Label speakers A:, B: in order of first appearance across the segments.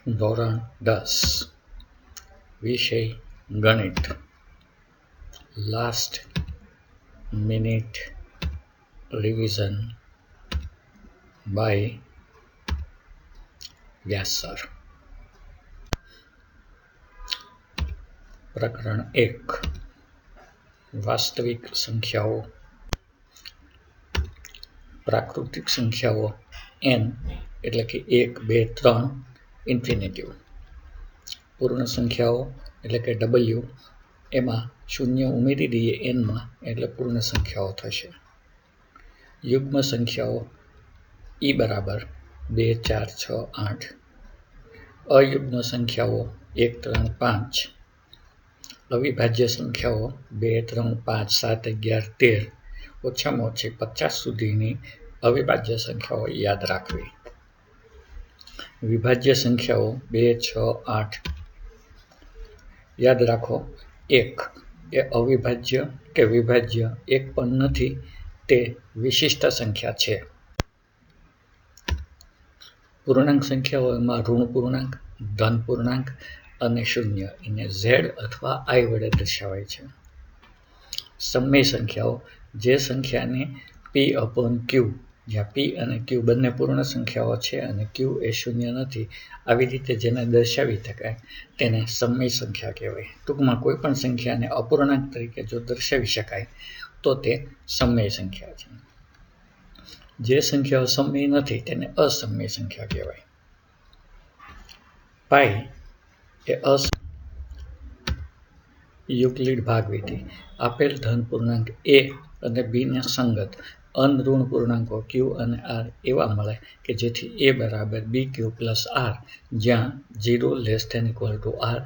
A: ધોરણ 10 વિષય ગણિત last minute revision by Vyas sir. પ્રકરણ 1 વાસ્તવિક સંખ્યાઓ. પ્રાકૃતિક સંખ્યાઓ n એટલે કે 1, 2, 3 ઇન્ફિનિટિવ. પૂર્ણ સંખ્યાઓ એટલે કે w એમાં શૂન્ય ઉમેરી દઈએ n માં એટલે પૂર્ણ સંખ્યાઓ થશે. યુગ્મ સંખ્યાઓ e બરાબર 2, 4, 6, 8. અયુગ્મ સંખ્યાઓ 1, 3, 5. અવિભાજ્ય સંખ્યાઓ 2, 3, 5, 7, 11, 13. ઓછામાં ઓછી 50 સુધીની અવિભાજ્ય સંખ્યાઓ યાદ રાખવી. વિભાજ્ય સંખ્યાઓ 2, 6, 8. યાદ રાખો 1 એ અવિભાજ્ય કે વિભાજ્ય એક પણ નથી, તે વિશિષ્ટ સંખ્યા છે. પૂર્ણાંક સંખ્યાઓમાં ઋણ પૂર્ણાંક, ધન પૂર્ણાંક અને શૂન્ય એને z અથવા i વડે દર્શાવાય છે. સમય સંખ્યાઓ જે સંખ્યાને p/q, જ્યાં p અને q બંને પૂર્ણ સંખ્યાઓ છે અને q એ શૂન્ય નથી, આવી રીતે જેને દર્શાવી શકાય તેને સમય સંખ્યા કહેવાય. ટૂંકમાં કોઈ પણ સંખ્યાને અપૂર્ણાંક તરીકે જો દર્શાવી શકાય તો તે સમય સંખ્યા છે. જે સંખ્યાઓ સમય નથી તેને અસમય સંખ્યા કહેવાય. પાઈ એ યુક્લિડ ભાગવિધિ. આપેલ ધન પૂર્ણાંક a અને b ને સંગત અનઋણ પૂર્ણાંકો q અને r એવા મળે કે જેથી a બરાબર bq પ્લસ r, જ્યાં 0 ≤ r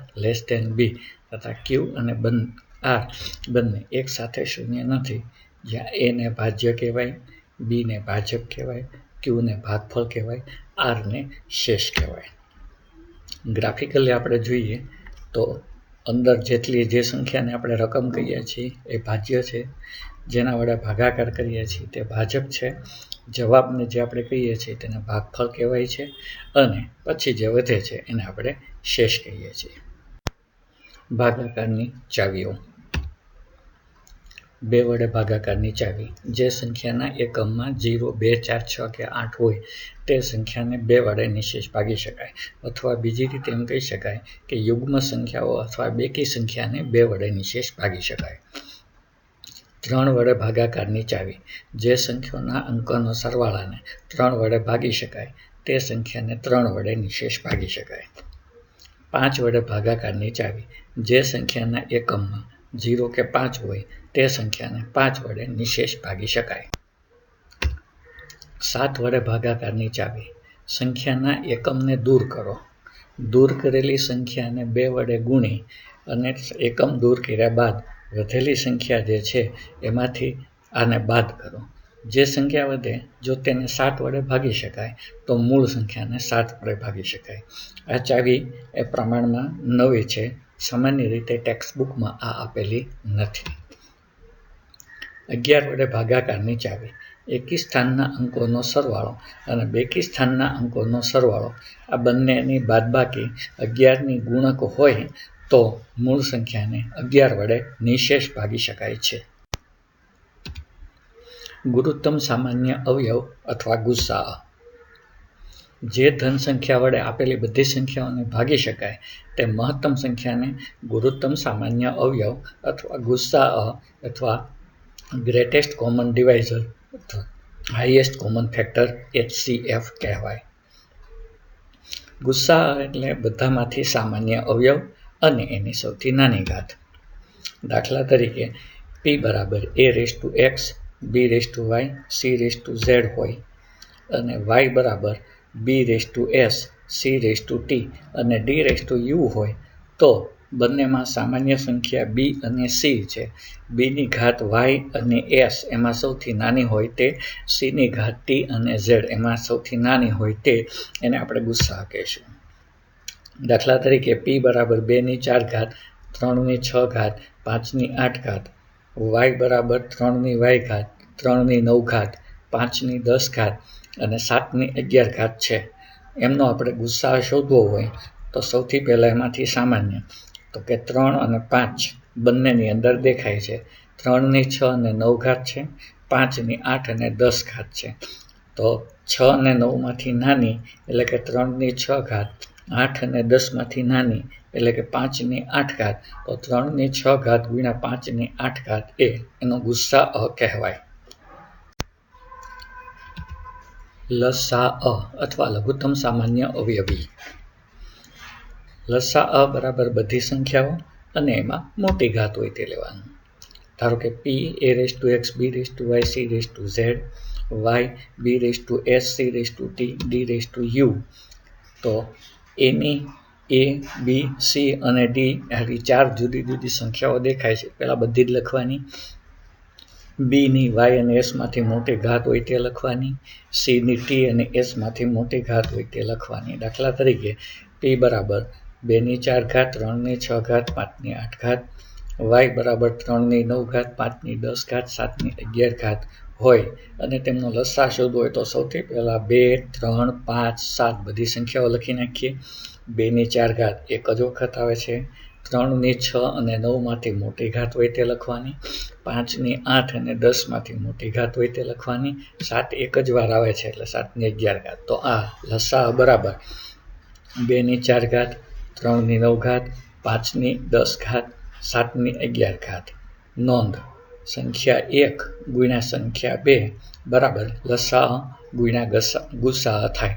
A: b તથા q અને r બંને એક સાથે શૂન્ય નથી, જ્યાં a ને ભાજ્ય કહેવાય, b ને ભાજક કહેવાય, q ને ભાગફળ કહેવાય, r ને શેષ કહેવાય. ગ્રાફિકલી આપણે જોઈએ તો અંદર જે સંખ્યાને આપણે રકમ કહીએ છીએ એ ભાજ્ય છે, જેના વડે ભાગાકાર કરીએ છીએ તે ભાજક છે, જવાબને જે આપણે કહીએ છીએ તેને ભાગફળ કહેવાય છે અને પછી જે વધે છે એને આપણે શેષ કહીએ છીએ. ભાગાકારની ચાવીઓ. 2 વડે ભાગાકારની ચાવી. જે સંખ્યાના એકમમાં 0, 2, 4, 6 કે 8 હોય તે સંખ્યાને 2 વડે નિશેષ ભાગી શકાય, અથવા બીજી રીતે એમ કહી શકાય કે યુગ્મ સંખ્યાઓ અથવા બેકી સંખ્યાને 2 વડે નિશેષ ભાગી શકાય. 3 વડે ભાગાકારની ચાવી. જે સંખ્યાઓના અંકોનો સરવાળાને 3 વડે ભાગી શકાય તે સંખ્યાને 3 વડે નિશેષ ભાગી શકાય. 5 વડે ભાગાકારની ચાવી. જે સંખ્યાના એકમમાં 0 કે 5 હોય તે સંખ્યાને 5 વડે નિશેષ ભાગી શકાય. 7 વડે ભાગાકારની ચાવી. સંખ્યાના એકમને દૂર કરો. દૂર કરેલી સંખ્યાને 2 વડે ગુણી અને એકમ દૂર કર્યા બાદ વધેલી સંખ્યા જે છે એમાંથી આને બાદ કરો. જે સંખ્યા વધે જો તેને 7 વડે ભાગી શકાય તો મૂળ સંખ્યાને 7 વડે ભાગી શકાય. આ ચાવી એ પ્રમાણમાં નવી છે, સામાન્ય રીતે ટેક્સ્ટબુકમાં આ આપેલી નથી. 11 વડે ભાગાકારની ચાવી. એકી સ્થાનના અંકોનો સરવાળો અને બેકી સ્થાનના અંકોનો સરવાળો આ બંનેની બાદબાકી 11ની ગુણક હોય તો મૂળ સંખ્યાને 11 વડે નિશેષ ભાગી શકાય છે. ગુરુત્તમ સામાન્ય અવયવ અથવા ગુસાઅ. જે ધન સંખ્યા વડે આપેલી બધી સંખ્યાઓને ભાગી શકાય તે મહત્તમ સંખ્યાને ગુરુત્તમ સામાન્ય અવયવ અથવા ગુસાઅ અથવા ગ્રેટેસ્ટ કોમન ડિવાઇઝર અથવા હાઈએસ્ટ કોમન ફેક્ટર HCF કહેવાય. ગુસાઅ એટલે બધામાંથી સામાન્ય અવયવ અને એની સૌથી નાની ઘાત. દાખલા તરીકે p બરાબર a⁴x, b⁴y, c⁴z હોય અને y બરાબર b⁴s, c⁴t અને d⁴u હોય તો બંનેમાં સામાન્ય સંખ્યા b અને c છે. b ની ઘાત y અને s એમાં સૌથી નાની હોય તે, c ની ઘાત t અને z એમાં સૌથી નાની હોય તે, એને આપણે ગુસાઅ કહીશું. દાખલા તરીકે p બરાબર 2⁴, 3⁶, 5⁸, y બરાબર 3y, 3⁹, 5⁻10 અને 7⁻11 છે એમનો આપણે ગુસ્સા શોધવો હોય તો સૌથી પહેલાં એમાંથી સામાન્ય તો કે 3 અને 5 બંનેની અંદર દેખાય છે. 3ની 6 અને 9 ઘાત છે, 5ની 8 અને 10 ઘાત છે. તો 6 અને 9માંથી નાની એટલે કે 3ની 6 ઘાત, 8 અને 10માંથી નાની એટલે કે 5ની 8 ઘાત. તો 3ની 6 ઘાત ગુણ્યા 5ની 8 ઘાત એનો ગુસ્સા કહેવાય. લસા અથવા લઘુત્તમ સામાન્ય અવયવી. લસા બરાબર બધી સંખ્યાઓ અને એમાં મોટી ઘાત હોય તે લેવાનું. ધારો કે p a(x), b(y), c(z), y b(s), c(t), d(u). તો એની a, b, c અને d આવી 4 જુદી જુદી સંખ્યાઓ દેખાય છે. પહેલાં બધી જ લખવાની. bની y અને s માંથી મોટી ઘાત હોય તે લખવાની. cની t અને s માંથી મોટી ઘાત હોય તે લખવાની. દાખલા તરીકે p બરાબર 2ની 4 ઘાત, 3ની 6 ઘાત, 5ની 8 ઘાત, y બરાબર 3ની 9 ઘાત, 5ની 10 ઘાત, 7ની 11 ઘાત હોય અને તેમનો લસા શોધવો હોય તો સૌથી પહેલાં 2, 3, 5, 7 બધી સંખ્યાઓ લખી નાખીએ. 2ની 4 ઘાત એક જ વખત આવે છે. 3ની 6 અને 9 માંથી મોટી ઘાત હોય તે લખવાની. 5ની 8 અને 10 માંથી મોટી ઘાત હોય તે લખવાની. 7 એક જ વાર આવે છે એટલે 7ની 11 ઘાત. તો આ લસા બરાબર 2ની 4 ઘાત, 3ની 9 ઘાત, 5ની 10 ઘાત, 7ની 11 ઘાત. નોંધ: સંખ્યા 1 ગુણ્યા સંખ્યા 2 બરાબર લસા ગુણ્યા ગુસા થાય.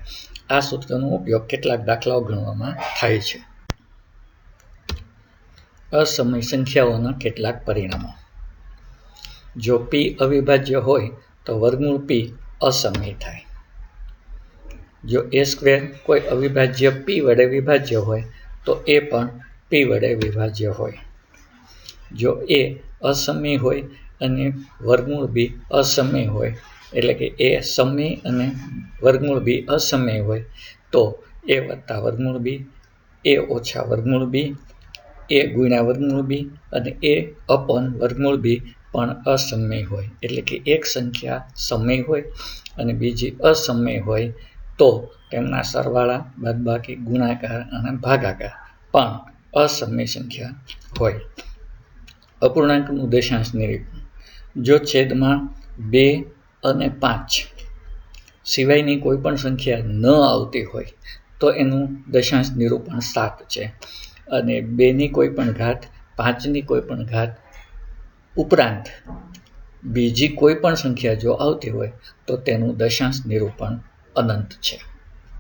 A: આ સૂત્રનો ઉપયોગ કેટલાક દાખલાઓ ગણવામાં થાય છે. અસમય સંખ્યાઓના કેટલાક પરિણામો. જો p અવિભાજ્ય હોય તો વર્ગમૂળ p અસમય થાય. જો a² કોઈ અવિભાજ્ય p વડે વિભાજ્ય હોય તો a પણ p વડે વિભાજ્ય હોય. જો a અસમય હોય અને વર્ગમૂળ b અસમય હોય એટલે કે a સમય અને વર્ગમૂળ b અસમય હોય તો a વત્તા વર્ગમૂળ b, a ઓછા વર્ગમૂળ b, a ગુણ્યા વર્ગમૂળ b અને a અપોન વર્ગમૂળ b પણ અસમય હોય. એટલે કે એક સંખ્યા સમય હોય અને બીજી અસમય હોય તો તેમના સરવાળા, બાદબાકી, ગુણાકાર અને ભાગાકાર પણ અસમય સંખ્યા હોય. અપૂર્ણાંકનું દશાંશ નિરૂપણ. જો છેદમાં 2 અને 5 સિવાયની કોઈ પણ સંખ્યા ન આવતી હોય તો એનું દશાંશ નિરૂપણ 7 છે. અને 2ની કોઈ પણ ઘાત, 5ની કોઈ પણ ઘાત ઉપરાંત બીજી કોઈ પણ સંખ્યા જો આવતી હોય તો તેનું દશાંશ નિરૂપણ અનંત છે.